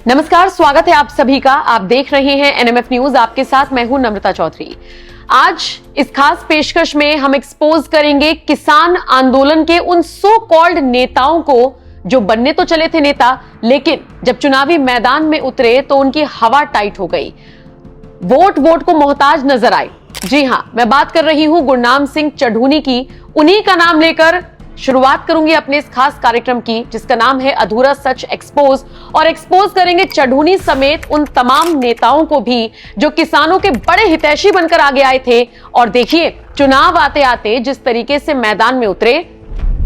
नमस्कार, स्वागत है आप सभी का। आप देख रहे हैं एनएमएफ न्यूज। आपके साथ मैं हूं नम्रता चौधरी। आज इस खास पेशकश में हम एक्सपोज करेंगे किसान आंदोलन के उन सो कॉल्ड नेताओं को जो बनने तो चले थे नेता, लेकिन जब चुनावी मैदान में उतरे तो उनकी हवा टाइट हो गई, वोट को मोहताज नजर आए। जी हां, मैं बात कर रही हूं गुरनाम सिंह चढ़ूनी की। उन्हीं का नाम लेकर शुरुआत करूंगी अपने इस खास कार्यक्रम की, जिसका नाम है अधूरा सच एक्सपोज। और एक्सपोज करेंगे चढ़ूनी समेत उन तमाम नेताओं को भी जो किसानों के बड़े हितैषी बनकर आगे आए थे। और देखिए, चुनाव आते आते जिस तरीके से मैदान में उतरे,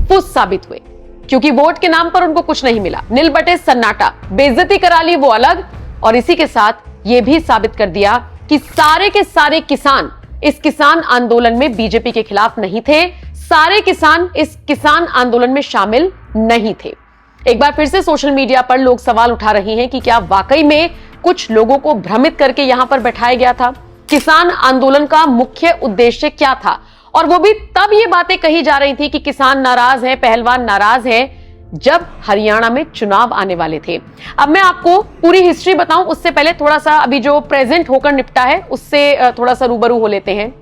फुस साबित हुए, क्योंकि वोट के नाम पर उनको कुछ नहीं मिला। नील बटे सन्नाटा, बेइज्जती करा ली वो अलग, और इसी के साथ ये भी साबित कर दिया कि सारे के सारे किसान इस किसान आंदोलन में बीजेपी के खिलाफ नहीं थे, सारे किसान इस किसान आंदोलन में शामिल नहीं थे। एक बार फिर से सोशल मीडिया पर लोग सवाल उठा रहे हैं कि क्या वाकई में कुछ लोगों को भ्रमित करके यहां पर बैठाया गया था? किसान आंदोलन का मुख्य उद्देश्य क्या था? और वो भी तब ये बातें कही जा रही थी कि किसान नाराज हैं, पहलवान नाराज हैं, जब हरियाणा में चुनाव आने वाले थे। अब मैं आपको पूरी हिस्ट्री बताऊं, उससे पहले थोड़ा सा अभी जो प्रेजेंट होकर निपटा है उससे थोड़ा सा रूबरू हो लेते हैं।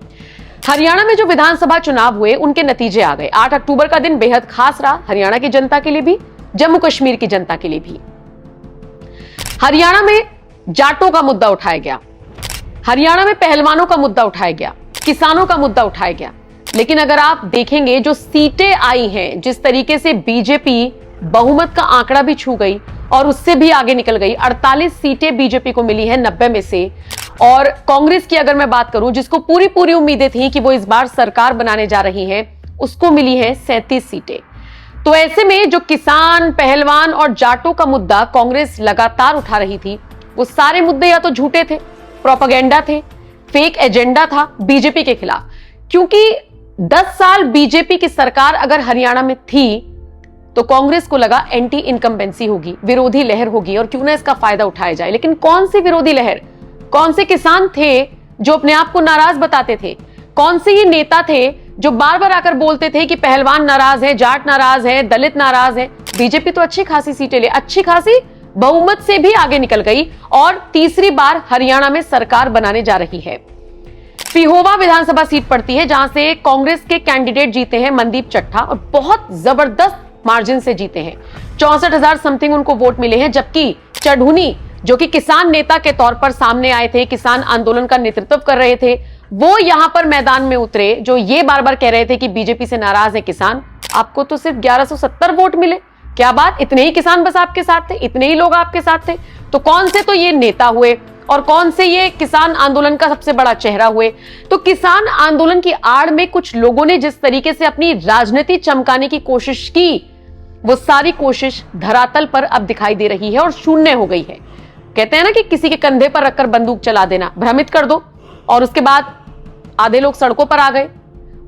हरियाणा में जो विधानसभा चुनाव हुए उनके नतीजे आ गए। 8 अक्टूबर का दिन बेहद खास रहा, हरियाणा की जनता के लिए भी, जम्मू कश्मीर की जनता के लिए भी। हरियाणा में जाटों का मुद्दा उठाया गया, हरियाणा में पहलवानों का मुद्दा उठाया गया, किसानों का मुद्दा उठाया गया। लेकिन अगर आप देखेंगे जो सीटें आई हैं, जिस तरीके से बीजेपी बहुमत का आंकड़ा भी छू गई और उससे भी आगे निकल गई, 48 सीटें बीजेपी को मिली हैं 90 में से। और कांग्रेस की अगर मैं बात करूं, जिसको पूरी उम्मीदें थी कि वो इस बार सरकार बनाने जा रही है, उसको मिली है 37 सीटें। तो ऐसे में जो किसान, पहलवान और जाटों का मुद्दा कांग्रेस लगातार उठा रही थी, वो सारे मुद्दे या तो झूठे थे, प्रोपेगेंडा थे, फेक एजेंडा था बीजेपी के खिलाफ। क्योंकि 10 साल बीजेपी की सरकार अगर हरियाणा में थी तो कांग्रेस को लगा एंटी इनकम्बेंसी होगी, विरोधी लहर होगी, और क्यों ना इसका फायदा उठाया जाए। लेकिन कौन सी विरोधी लहर? कौन से किसान थे जो अपने आप को नाराज बताते थे? कौन से ये नेता थे जो बार बार आकर बोलते थे कि पहलवान नाराज है, जाट नाराज है, दलित नाराज है? बीजेपी तो अच्छी खासी सीटें ले, अच्छी खासी बहुमत से भी आगे निकल गई और तीसरी बार हरियाणा में सरकार बनाने जा रही है। पिहोवा विधानसभा सीट पड़ती है, जहां से कांग्रेस के कैंडिडेट जीते हैं मनदीप चट्ठा, और बहुत जबरदस्त मार्जिन से जीते हैं। 64,000 समथिंग उनको वोट मिले हैं। जबकि चढ़ूनी, जो कि किसान नेता के तौर पर सामने आए थे, किसान आंदोलन का नेतृत्व कर रहे थे, वो यहां पर मैदान में उतरे, जो ये बार बार कह रहे थे कि बीजेपी से नाराज है किसान। आपको तो सिर्फ 1170 वोट मिले। क्या बात, इतने ही किसान बस आपके साथ थे, इतने ही लोग आपके साथ थे? तो कौन से तो ये नेता हुए और कौन से ये किसान आंदोलन का सबसे बड़ा चेहरा हुए? तो किसान आंदोलन की आड़ में कुछ लोगों ने जिस तरीके से अपनी राजनीति चमकाने की कोशिश की, वो सारी कोशिश धरातल पर अब दिखाई दे रही है और शून्य हो गई है। कहते हैं ना कि किसी के कंधे पर रखकर बंदूक चला देना, भ्रमित कर दो, और उसके बाद आधे लोग सड़कों पर आ गए।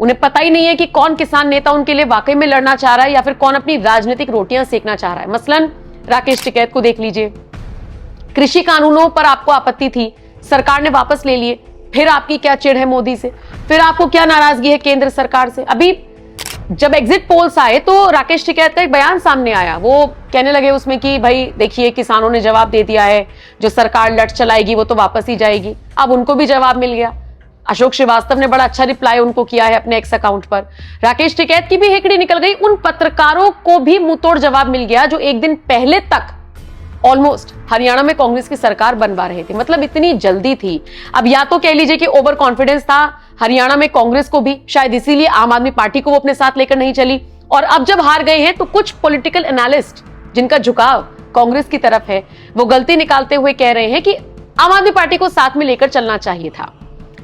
उन्हें पता ही नहीं है कि कौन किसान नेता उनके लिए वाकई में लड़ना चाह रहा है या फिर कौन अपनी राजनीतिक रोटियां सेकना चाह रहा है। मसलन राकेश टिकैत को देख लीजिए। कृषि कानूनों पर आपको आपत्ति थी, सरकार ने वापस ले लिए। फिर आपकी क्या चिढ़ है मोदी से? फिर आपको क्या नाराजगी है केंद्र सरकार से? अभी जब एग्जिट पोल्स आए तो राकेश टिकैत का एक बयान सामने आया। वो कहने लगे उसमें कि भाई देखिए, किसानों ने जवाब दे दिया है, जो सरकार लट चलाएगी वो तो वापस ही जाएगी। अब उनको भी जवाब मिल गया। अशोक श्रीवास्तव ने बड़ा अच्छा रिप्लाई उनको किया है अपने एक्स अकाउंट पर। राकेश टिकैत की भी हेकड़ी निकल गई। उन पत्रकारों को भी मुंहतोड़ जवाब मिल गया जो एक दिन पहले तक ऑलमोस्ट हरियाणा में कांग्रेस की सरकार बनवा रहे थे। मतलब इतनी जल्दी थी। अब या तो कह लीजिए कि ओवर कॉन्फिडेंस था हरियाणा में कांग्रेस को भी, शायद इसीलिए आम आदमी पार्टी को वो अपने साथ लेकर नहीं चली। और अब जब हार गए हैं तो कुछ पॉलिटिकल एनालिस्ट जिनका झुकाव कांग्रेस की तरफ है, वो गलती निकालते हुए कह रहे हैं कि आम आदमी पार्टी को साथ में लेकर चलना चाहिए था।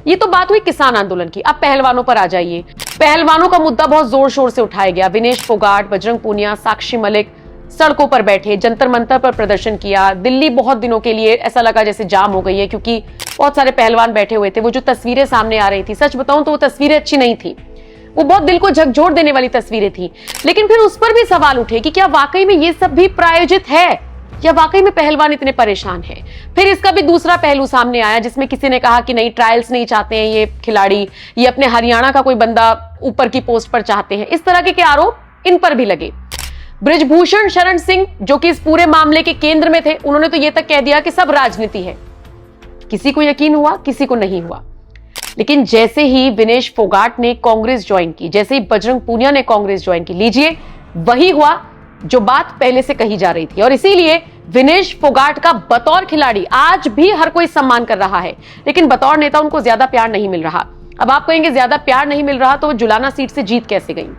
ये तो बात हुई किसान आंदोलन की। अब पहलवानों पर आ जाइए। पहलवानों का मुद्दा बहुत जोर शोर से उठाया गया। विनेश फोगाट, बजरंग पूनिया, साक्षी मलिक सड़कों पर बैठे, जंतर मंतर पर प्रदर्शन किया। दिल्ली बहुत दिनों के लिए ऐसा लगा जैसे जाम हो गई है, क्योंकि बहुत सारे पहलवान बैठे हुए थे। वो जो तस्वीरें सामने आ रही थी, सच बताऊं तो वो तस्वीरें अच्छी नहीं थी। वो बहुत दिल को झकझोर देने वाली तस्वीरें थी। लेकिन फिर उस पर भी सवाल उठे कि क्या वाकई में ये सब भी प्रायोजित है, या वाकई में पहलवान इतने परेशान हैं? फिर इसका भी दूसरा पहलू सामने आया, जिसमें किसी ने कहा कि नहीं, ट्रायल्स नहीं चाहते हैं ये खिलाड़ी, ये अपने हरियाणा का कोई बंदा ऊपर की पोस्ट पर चाहते हैं। इस तरह के आरोप इन पर भी लगे। बृजभूषण शरण सिंह जो कि इस पूरे मामले के केंद्र में थे, उन्होंने तो यह तक कह दिया कि सब राजनीति है। किसी को यकीन हुआ, किसी को नहीं हुआ। लेकिन जैसे ही विनेश फोगाट ने कांग्रेस ज्वाइन की, जैसे ही बजरंग पूनिया ने कांग्रेस ज्वाइन की, लीजिए वही हुआ जो बात पहले से कही जा रही थी। और इसीलिए विनेश फोगाट का बतौर खिलाड़ी आज भी हर कोई सम्मान कर रहा है, लेकिन बतौर नेता उनको ज्यादा प्यार नहीं मिल रहा। अब आप कहेंगे ज्यादा प्यार नहीं मिल रहा तो वो जुलाना सीट से जीत कैसे गई?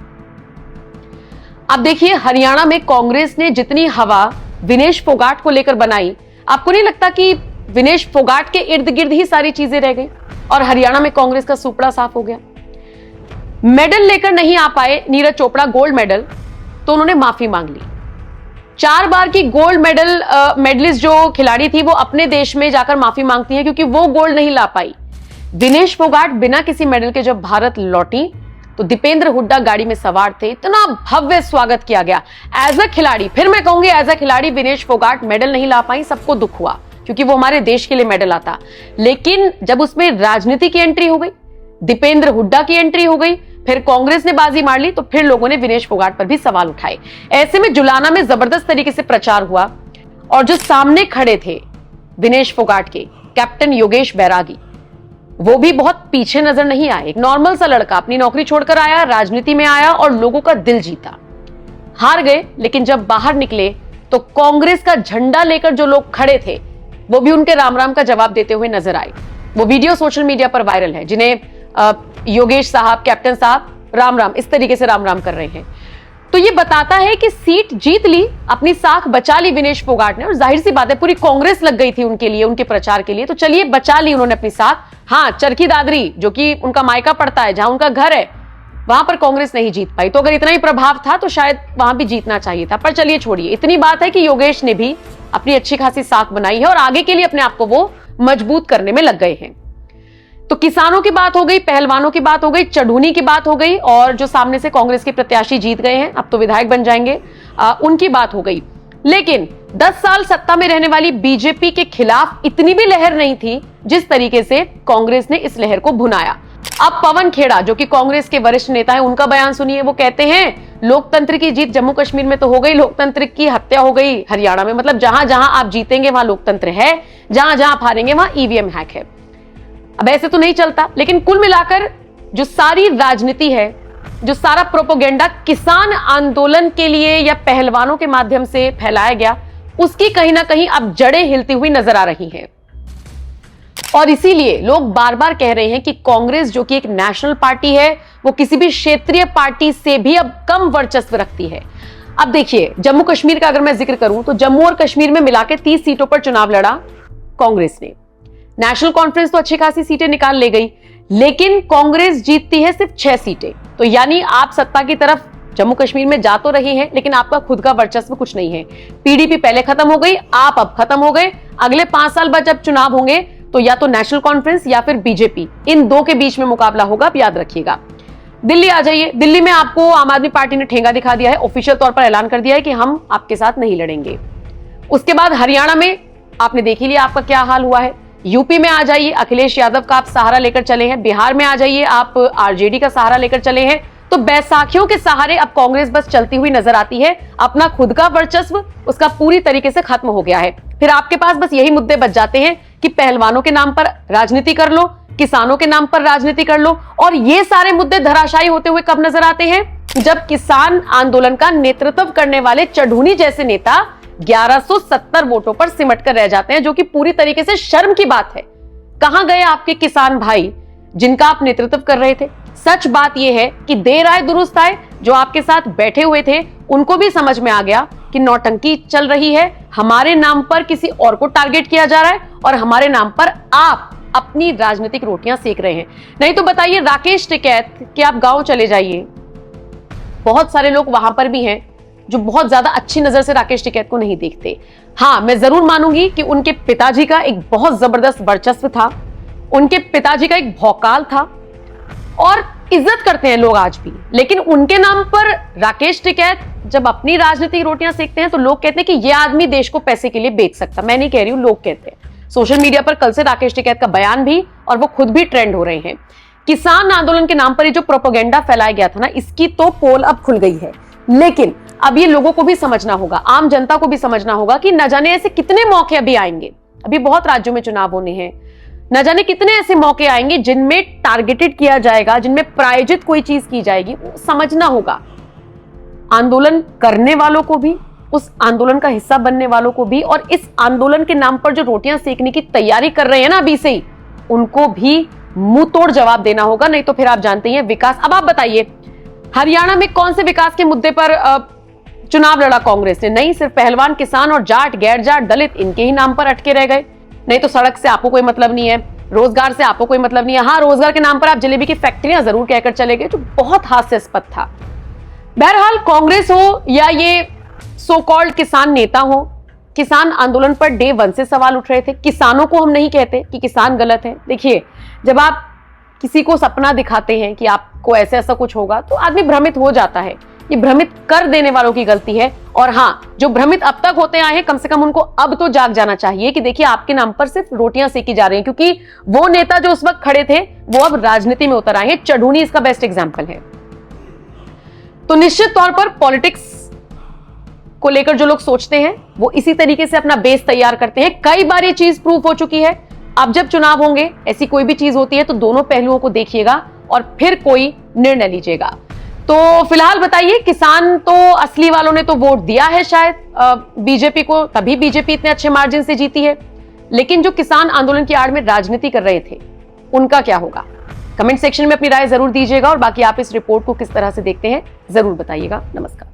अब देखिए, हरियाणा में कांग्रेस ने जितनी हवा विनेश फोगाट को लेकर बनाई, आपको नहीं लगता कि विनेश फोगाट के इर्द गिर्द ही सारी चीजें रह गई और हरियाणा में कांग्रेस का सुपड़ा साफ हो गया? मेडल लेकर नहीं आ पाए नीरज चोपड़ा, गोल्ड मेडल, तो उन्होंने माफी मांग ली। 4 बार की गोल्ड मेडलिस्ट जो खिलाड़ी थी वो अपने देश में जाकर माफी मांगती है क्योंकि वो गोल्ड नहीं ला पाई। विनेश फोगाट बिना किसी मेडल के जब भारत लौटी तो दीपेंद्र हुड्डा गाड़ी में सवार थे, इतना भव्य स्वागत किया गया। एज अ खिलाड़ी, फिर मैं कहूंगी एज अ खिलाड़ी विनेश फोगाट मेडल नहीं ला पाई, सबको दुख हुआ क्योंकि वो हमारे देश के लिए मेडल आता। लेकिन जब उसमें राजनीति की एंट्री हो गई, दीपेंद्र हुड्डा की एंट्री हो गई, फिर कांग्रेस ने बाजी मार ली, तो फिर लोगों ने विनेश फोगाट पर भी सवाल उठाए। ऐसे में जुलाना में जबरदस्त तरीके से प्रचार हुआ और जो सामने खड़े थे विनेश फोगाट के कैप्टन योगेश बैरागी, वो भी बहुत पीछे नजर नहीं आए। एक नॉर्मल सा लड़का अपनी नौकरी छोड़कर आया, राजनीति में आया और लोगों का दिल जीता। हार गए, लेकिन जब बाहर निकले तो कांग्रेस का झंडा लेकर जो लोग खड़े थे वो भी उनके राम राम का जवाब देते हुए नजर आए। वो वीडियो सोशल मीडिया पर वायरल है, जिन्हें योगेश साहब, कैप्टन साहब राम राम इस तरीके से राम राम कर रहे हैं। तो ये बताता है कि सीट जीत ली, अपनी साख बचा ली विनेश फोगाट ने। और जाहिर सी बात है, पूरी कांग्रेस लग गई थी उनके लिए, उनके प्रचार के लिए, तो चलिए बचा ली उन्होंने अपनी साख। हाँ, चरखी दादरी जो कि उनका मायका पड़ता है, जहां उनका घर है, वहां पर कांग्रेस नहीं जीत पाई। तो अगर इतना ही प्रभाव था तो शायद वहां भी जीतना चाहिए था। पर चलिए छोड़िए, इतनी बात है कि योगेश ने भी अपनी अच्छी खासी साख बनाई है और आगे के लिए अपने आप को वो मजबूत करने में लग गए हैं। तो किसानों की बात हो गई, पहलवानों की बात हो गई, चढ़ूनी की बात हो गई, और जो सामने से कांग्रेस के प्रत्याशी जीत गए हैं, अब तो विधायक बन जाएंगे, उनकी बात हो गई। लेकिन 10 साल सत्ता में रहने वाली बीजेपी के खिलाफ इतनी भी लहर नहीं थी जिस तरीके से कांग्रेस ने इस लहर को भुनाया। अब पवन खेड़ा जो कि कांग्रेस के वरिष्ठ नेता हैं, उनका बयान सुनिए। वो कहते हैं लोकतंत्र की जीत जम्मू कश्मीर में तो हो गई, लोकतंत्र की हत्या हो गई हरियाणा में। मतलब जहां जहां आप जीतेंगे वहां लोकतंत्र है, जहां जहां आप हारेंगे वहां ईवीएम हैक है। अब ऐसे तो नहीं चलता, लेकिन कुल मिलाकर जो सारी राजनीति है, जो सारा प्रोपोगेंडा किसान आंदोलन के लिए या पहलवानों के माध्यम से फैलाया गया, उसकी कहीं ना कहीं अब जड़ें हिलती हुई नजर आ रही हैं। और इसीलिए लोग बार बार कह रहे हैं कि कांग्रेस जो कि एक नेशनल पार्टी है, वो किसी भी क्षेत्रीय पार्टी से भी अब कम वर्चस्व रखती है। अब देखिए, जम्मू कश्मीर का अगर मैं जिक्र करूं तो जम्मू और कश्मीर में मिलाकर 30 सीटों पर चुनाव लड़ा कांग्रेस ने। नेशनल कॉन्फ्रेंस तो अच्छी खासी सीटें निकाल ले गई, लेकिन कांग्रेस जीतती है सिर्फ 6 सीटें। तो यानी आप सत्ता की तरफ जम्मू कश्मीर में जा तो रहे हैं, लेकिन आपका खुद का वर्चस्व कुछ नहीं है। पीडीपी पहले खत्म हो गई, आप अब खत्म हो गए। अगले 5 साल बाद जब चुनाव होंगे तो या तो नेशनल कॉन्फ्रेंस या फिर बीजेपी, इन दो के बीच में मुकाबला होगा, आप याद रखिएगा। दिल्ली आ जाइए, दिल्ली में आपको आम आदमी पार्टी ने ठेंगा दिखा दिया है, ऑफिशियल तौर पर ऐलान कर दिया है कि हम आपके साथ नहीं लड़ेंगे। उसके बाद हरियाणा में आपने देख ही लिया आपका क्या हाल हुआ है। यूपी में आ जाइए, अखिलेश यादव का आप सहारा लेकर चले हैं। बिहार में आ जाइए, आप आरजेडी का सहारा लेकर चले हैं। तो बैसाखियों के सहारे अब कांग्रेस बस चलती हुई नजर आती है। अपना खुद का वर्चस्व उसका पूरी तरीके से खत्म हो गया है। फिर आपके पास बस यही मुद्दे बच जाते हैं कि पहलवानों के नाम पर राजनीति कर लो, किसानों के नाम पर राजनीति कर लो। और ये सारे मुद्दे धराशायी होते हुए कब नजर आते हैं? जब किसान आंदोलन का नेतृत्व करने वाले चढ़ूनी जैसे नेता 1170 वोटों पर सिमट कर रह जाते हैं, जो कि पूरी तरीके से शर्म की बात है। कहां गए आपके किसान भाई जिनका आप नेतृत्व कर रहे थे? सच बात यह है कि देर आए दुरुस्त आए, जो आपके साथ बैठे हुए थे उनको भी समझ में आ गया कि नौटंकी चल रही है, हमारे नाम पर किसी और को टारगेट किया जा रहा है और हमारे नाम पर आप अपनी राजनीतिक रोटियां सेक रहे हैं। नहीं तो बताइए, राकेश टिकैत कि आप गांव चले जाइए, बहुत सारे लोग वहां पर भी हैं जो बहुत ज्यादा अच्छी नजर से राकेश टिकैत को नहीं देखते। हाँ, मैं जरूर मानूंगी कि उनके पिताजी का एक बहुत जबरदस्त वर्चस्व था, उनके पिताजी का एक भौकाल था और इज्जत करते हैं लोग आज भी। लेकिन उनके नाम पर राकेश टिकैत जब अपनी राजनीतिक रोटियां सेकते हैं तो लोग कहते हैं कि यह आदमी देश को पैसे के लिए बेच सकता। मैं नहीं कह रही हूं, लोग कहते हैं। सोशल मीडिया पर कल से राकेश टिकैत का बयान भी और वो खुद भी ट्रेंड हो रहे हैं। किसान आंदोलन के नाम पर ये जो प्रोपेगेंडा फैलाया गया था ना, इसकी तो पोल अब खुल गई है। लेकिन अब ये लोगों को भी समझना होगा, आम जनता को भी समझना होगा कि न जाने ऐसे कितने मौके अभी आएंगे, अभी बहुत राज्यों में चुनाव होने हैं, न जाने कितने ऐसे मौके आएंगे जिनमें टारगेटेड किया जाएगा, जिनमें प्रायोजित कोई चीज की जाएगी। समझना होगा आंदोलन करने वालों को भी, उस आंदोलन का हिस्सा बनने वालों को भी, और इस आंदोलन के नाम पर जो रोटियां सेकने की तैयारी कर रहे हैं ना अभी से ही, उनको भी मुंह तोड़ जवाब देना होगा, नहीं तो फिर आप जानते हैं विकास। अब आप बताइए हरियाणा में कौन से विकास के मुद्दे पर चुनाव लड़ा कांग्रेस ने? नहीं, सिर्फ पहलवान, किसान और जाट, गैर जाट, दलित, इनके ही नाम पर अटके रह गए। नहीं तो सड़क से आपको कोई मतलब नहीं है, रोजगार से आपको कोई मतलब नहीं है। हाँ, रोजगार के नाम पर आप जलेबी की फैक्ट्रियां जरूर कहकर चले गए, जो बहुत हास्यास्पद था। बहरहाल कांग्रेस हो या ये सो कॉल्ड किसान नेता हो, किसान आंदोलन पर डे 1 से सवाल उठ रहे थे। किसानों को हम नहीं कहते कि किसान गलत है। देखिए, जब आप किसी को सपना दिखाते हैं कि आपको ऐसा ऐसा कुछ होगा तो आदमी भ्रमित हो जाता है। ये भ्रमित कर देने वालों की गलती है। और हाँ, जो भ्रमित अब तक होते आए हैं, कम से कम उनको अब तो जाग जाना चाहिए कि देखिए आपके नाम पर सिर्फ रोटियां सेकी जा रही हैं, क्योंकि वो नेता जो उस वक्त खड़े थे वो अब राजनीति में उतर आए हैं। चढ़ूनी इसका बेस्ट एग्जाम्पल है। तो निश्चित तौर पर पॉलिटिक्स को लेकर जो लोग सोचते हैं वो इसी तरीके से अपना बेस तैयार करते हैं। कई बार ये चीज प्रूफ हो चुकी है। अब जब चुनाव होंगे, ऐसी कोई भी चीज होती है तो दोनों पहलुओं को देखिएगा और फिर कोई निर्णय लीजिएगा। तो फिलहाल बताइए, किसान तो असली वालों ने तो वोट दिया है शायद बीजेपी को, तभी बीजेपी इतने अच्छे मार्जिन से जीती है। लेकिन जो किसान आंदोलन की आड़ में राजनीति कर रहे थे, उनका क्या होगा? कमेंट सेक्शन में अपनी राय जरूर दीजिएगा और बाकी आप इस रिपोर्ट को किस तरह से देखते हैं जरूर बताइएगा। नमस्कार।